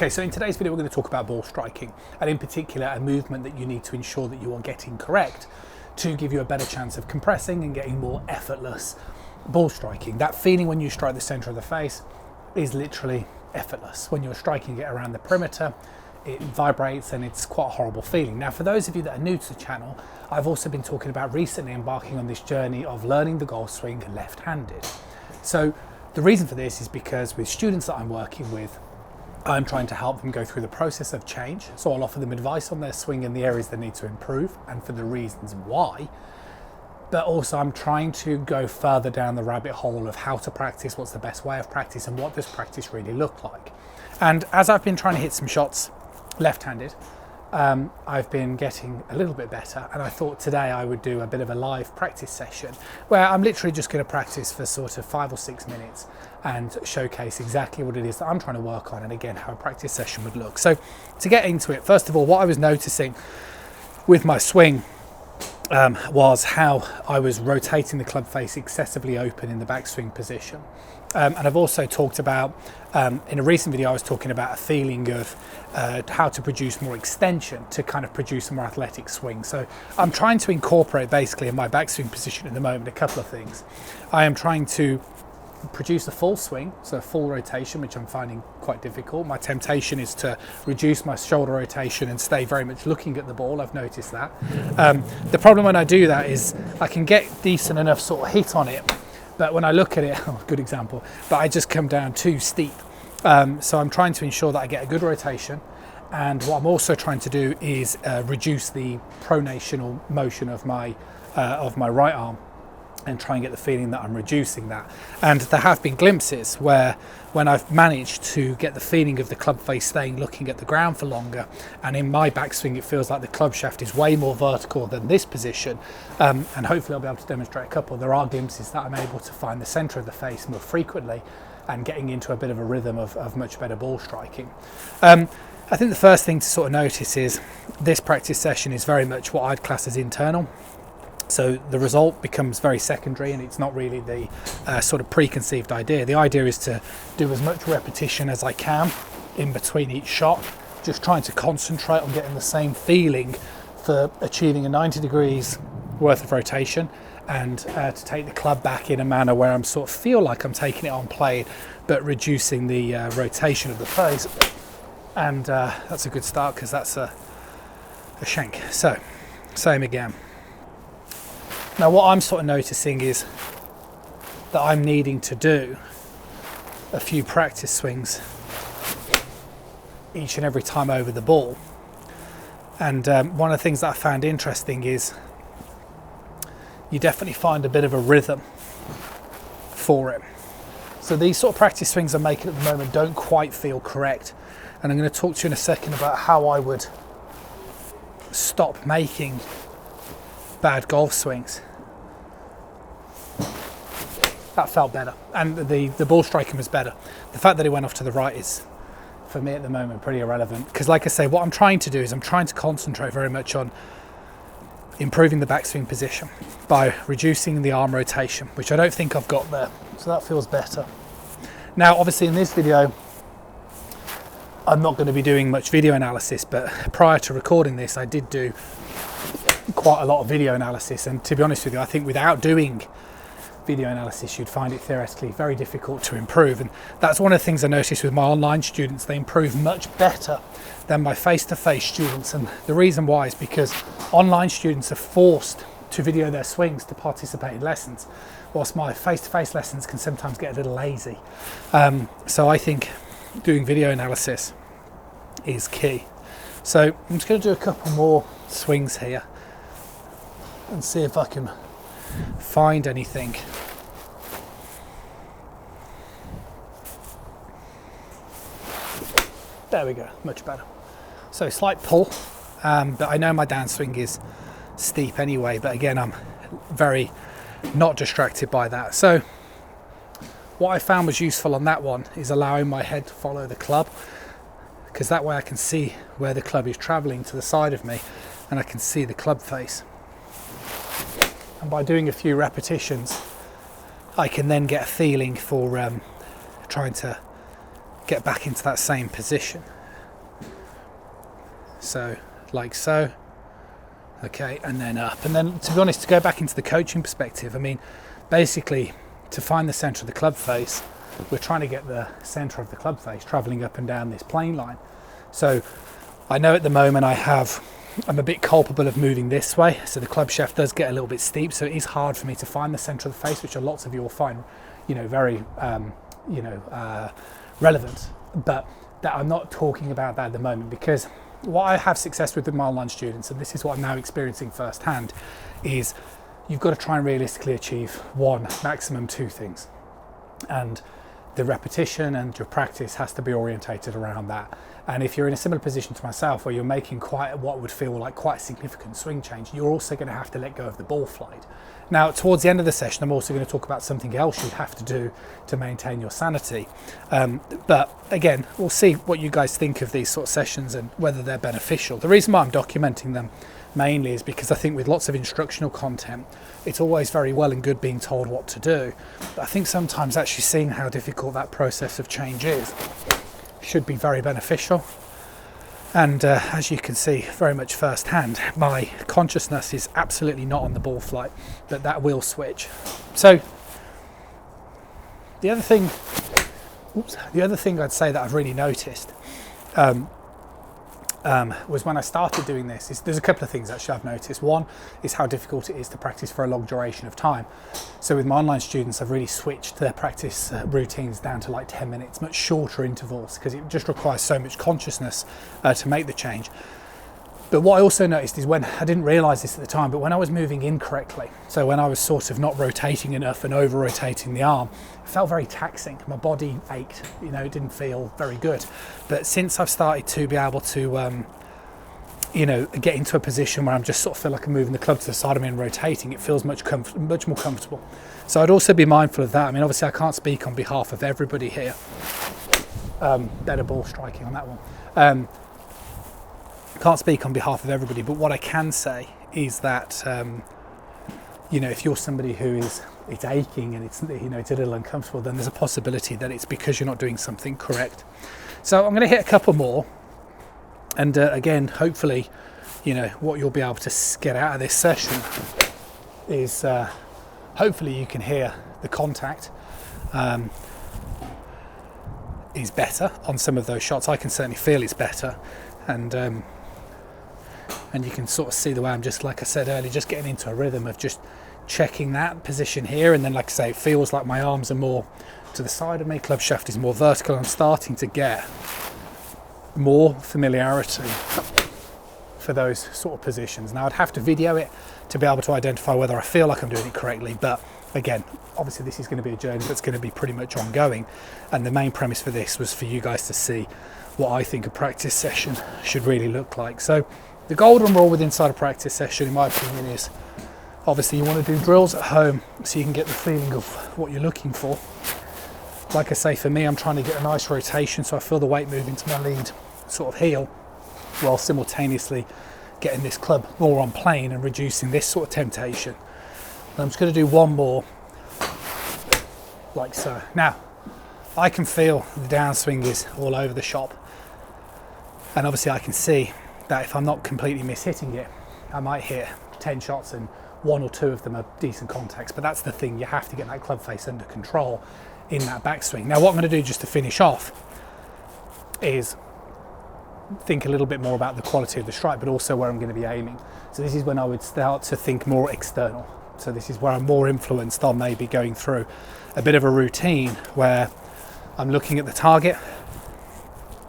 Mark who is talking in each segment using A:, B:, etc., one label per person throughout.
A: Okay, so in today's video, we're going to talk about ball striking, and in particular, a movement that you need to ensure that you are getting correct to give you a better chance of compressing and getting more effortless ball striking. That feeling when you strike the center of the face is literally effortless. When you're striking it around the perimeter, it vibrates and it's quite a horrible feeling. Now, for those of you that are new to the channel, I've also been talking about recently embarking on this journey of learning the golf swing left-handed. So the reason for this is because with students that I'm working with, I'm trying to help them go through the process of change. So I'll offer them advice on their swing and the areas they need to improve and for the reasons why. But also I'm trying to go further down the rabbit hole of how to practice, what's the best way of practice, and what does practice really look like. And as I've been trying to hit some shots left-handed, I've been getting a little bit better, and I thought today I would do a bit of a live practice session where I'm literally just going to practice for sort of 5 or 6 minutes and showcase exactly what it is that I'm trying to work on, and again how a practice session would look. So to get into it, first of all, what I was noticing with my swing was how I was rotating the club face excessively open in the backswing position. And I've also talked about, in a recent video, I was talking about a feeling of how to produce more extension to kind of produce a more athletic swing. So I'm trying to incorporate basically in my backswing position at the moment a couple of things. I am trying to produce a full swing, so a full rotation, which I'm finding quite difficult. My temptation is to reduce my shoulder rotation and stay very much looking at the ball. I've noticed that. The problem when I do that is I can get decent enough sort of hit on it, but when I look at it, good example, but I just come down too steep. So I'm trying to ensure that I get a good rotation, and what I'm also trying to do is reduce the pronational motion of my right arm, and try and get the feeling that I'm reducing that. And there have been glimpses where when I've managed to get the feeling of the club face staying looking at the ground for longer, and in my backswing it feels like the club shaft is way more vertical than this position, and hopefully I'll be able to demonstrate a couple. There are glimpses that I'm able to find the center of the face more frequently and getting into a bit of a rhythm of much better ball striking. I think the first thing to sort of notice is this practice session is very much what I'd class as internal. So the result becomes very secondary, and it's not really the sort of preconceived idea. The idea is to do as much repetition as I can in between each shot, just trying to concentrate on getting the same feeling for achieving a 90 degrees worth of rotation, and to take the club back in a manner where I'm sort of feel like I'm taking it on plane, but reducing the rotation of the face. And that's a good start because that's a shank. So same again. Now what I'm sort of noticing is that I'm needing to do a few practice swings each and every time over the ball. And one of the things that I found interesting is you definitely find a bit of a rhythm for it. So these sort of practice swings I'm making at the moment don't quite feel correct. And I'm going to talk to you in a second about how I would stop making bad golf swings. That felt better, and the ball striking was better. The fact that it went off to the right is, for me at the moment, pretty irrelevant, because like I say, what I'm trying to do is I'm trying to concentrate very much on improving the backswing position by reducing the arm rotation, which I don't think I've got there, so that feels better. Now obviously in this video I'm not going to be doing much video analysis, but prior to recording this I did do quite a lot of video analysis, and to be honest with you, I think without doing video analysis you'd find it theoretically very difficult to improve. And that's one of the things I noticed with my online students. They improve much better than my face-to-face students, and the reason why is because online students are forced to video their swings to participate in lessons, whilst my face-to-face lessons can sometimes get a little lazy. So I think doing video analysis is key. So I'm just going to do a couple more swings here and see if I can find anything. There we go, much better. So slight pull, but I know my downswing is steep anyway, but again I'm very not distracted by that. So what I found was useful on that one is allowing my head to follow the club, because that way I can see where the club is traveling to the side of me and I can see the club face. And by doing a few repetitions I can then get a feeling for trying to get back into that same position. So like so. Okay, and then up. And then, to be honest, to go back into the coaching perspective, I mean, basically, to find the centre of the club face, we're trying to get the centre of the club face travelling up and down this plane line. So I know at the moment I'm a bit culpable of moving this way, so the club shaft does get a little bit steep, so it is hard for me to find the centre of the face, which lots of you will find, very, relevant. But that I'm not talking about that at the moment, because what I have success with my online students, and this is what I'm now experiencing firsthand, is you've got to try and realistically achieve one, maximum two things. And the repetition and your practice has to be orientated around that. And if you're in a similar position to myself, where you're making quite what would feel like quite a significant swing change, you're also going to have to let go of the ball flight. Now, towards the end of the session, I'm also going to talk about something else you'd have to do to maintain your sanity. But again, we'll see what you guys think of these sort of sessions and whether they're beneficial. The reason why I'm documenting them mainly is because I think with lots of instructional content, it's always very well and good being told what to do. But I think sometimes actually seeing how difficult that process of change is should be very beneficial. And as you can see very much firsthand, my consciousness is absolutely not on the ball flight, but that will switch. So the other thing I'd say that I've really noticed was when I started doing this, there's a couple of things actually I've noticed. One is how difficult it is to practice for a long duration of time. So with my online students, I've really switched their practice routines down to like 10 minutes, much shorter intervals, because it just requires so much consciousness to make the change. But what I also noticed is, when I didn't realise this at the time, but when I was moving incorrectly, so when I was sort of not rotating enough and over rotating the arm, it felt very taxing. My body ached, it didn't feel very good. But since I've started to be able to, get into a position where I'm just sort of feel like I'm moving the club to the side of me and rotating, it feels much more comfortable. So I'd also be mindful of that. I mean, obviously I can't speak on behalf of everybody here. Better ball striking on that one. Can't speak on behalf of everybody, but what I can say is that if you're somebody who it's aching and it's a little uncomfortable, then there's a possibility that it's because you're not doing something correct. So I'm going to hit a couple more, and again, hopefully, what you'll be able to get out of this session is hopefully you can hear the contact is better on some of those shots. I can certainly feel it's better, and you can sort of see the way I'm just, like I said earlier, just getting into a rhythm of just checking that position here. And then, like I say, it feels like my arms are more to the side of me, club shaft is more vertical. I'm starting to get more familiarity for those sort of positions. Now, I'd have to video it to be able to identify whether I feel like I'm doing it correctly. But again, obviously this is going to be a journey that's going to be pretty much ongoing. And the main premise for this was for you guys to see what I think a practice session should really look like. So the golden rule with inside a practice session, in my opinion, is obviously you want to do drills at home so you can get the feeling of what you're looking for. Like I say, for me, I'm trying to get a nice rotation so I feel the weight moving to my lead sort of heel, while simultaneously getting this club more on plane and reducing this sort of temptation. And I'm just going to do one more, like so. Now, I can feel the downswing is all over the shop, and obviously I can see that if I'm not completely mishitting it, I might hit 10 shots and 1 or 2 of them are decent contacts. But that's the thing, you have to get that club face under control in that backswing. Now, what I'm going to do just to finish off is think a little bit more about the quality of the strike, but also where I'm going to be aiming. So this is when I would start to think more external. So this is where I'm more influenced on maybe going through a bit of a routine where I'm looking at the target.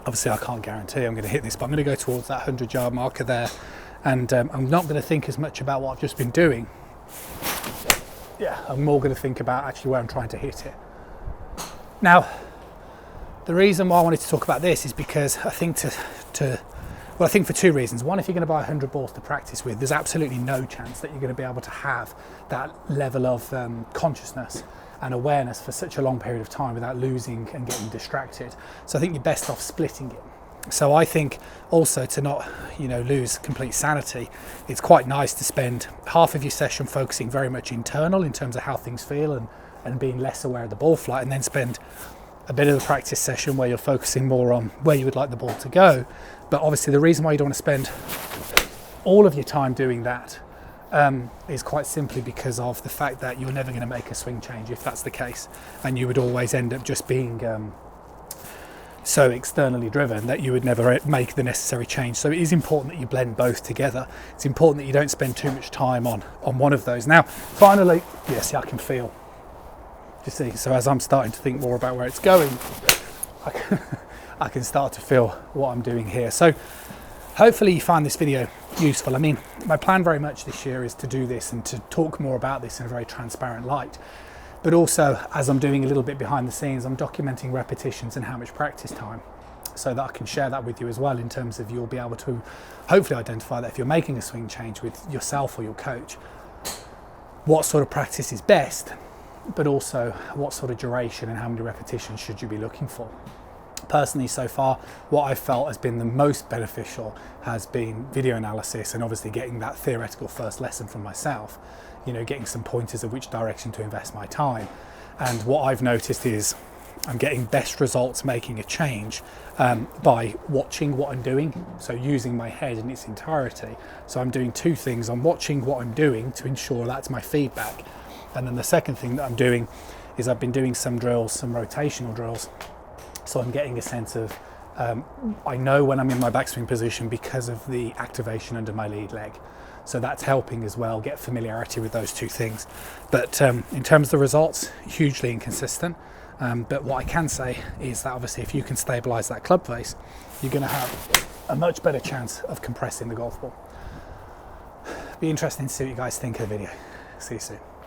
A: Obviously, I can't guarantee I'm going to hit this, but I'm going to go towards that 100-yard marker there, and I'm not going to think as much about what I've just been doing. Yeah, I'm more going to think about actually where I'm trying to hit it. Now, the reason why I wanted to talk about this is because I think I think for 2 reasons. One, if you're going to buy 100 balls to practice with, there's absolutely no chance that you're going to be able to have that level of consciousness and awareness for such a long period of time without losing and getting distracted. So I think you're best off splitting it. So I think also to not, lose complete sanity, it's quite nice to spend half of your session focusing very much internal in terms of how things feel and being less aware of the ball flight, and then spend a bit of the practice session where you're focusing more on where you would like the ball to go. But obviously the reason why you don't want to spend all of your time doing that is quite simply because of the fact that you're never going to make a swing change if that's the case, and you would always end up just being so externally driven that you would never make the necessary change. So it is important that you blend both together. It's important that you don't spend too much time on one of those. Now finally, yes, I can feel, you see, so as I'm starting to think more about where it's going, I can start to feel what I'm doing here. So hopefully you find this video useful. I mean, my plan very much this year is to do this and to talk more about this in a very transparent light. But also, as I'm doing a little bit behind the scenes, I'm documenting repetitions and how much practice time, so that I can share that with you as well, in terms of you'll be able to hopefully identify that if you're making a swing change with yourself or your coach, what sort of practice is best, but also what sort of duration and how many repetitions should you be looking for. Personally, so far, what I've felt has been the most beneficial has been video analysis, and obviously getting that theoretical first lesson from myself, you know, getting some pointers of which direction to invest my time. And what I've noticed is I'm getting best results making a change by watching what I'm doing, so using my head in its entirety. So I'm doing two things. I'm watching what I'm doing to ensure that's my feedback, and then the second thing that I'm doing is I've been doing some drills, some rotational drills. So I'm getting a sense of, I know when I'm in my backswing position because of the activation under my lead leg. So that's helping as well, get familiarity with those two things. But in terms of the results, hugely inconsistent. But what I can say is that obviously if you can stabilize that club face, you're going to have a much better chance of compressing the golf ball. Be interesting to see what you guys think of the video. See you soon.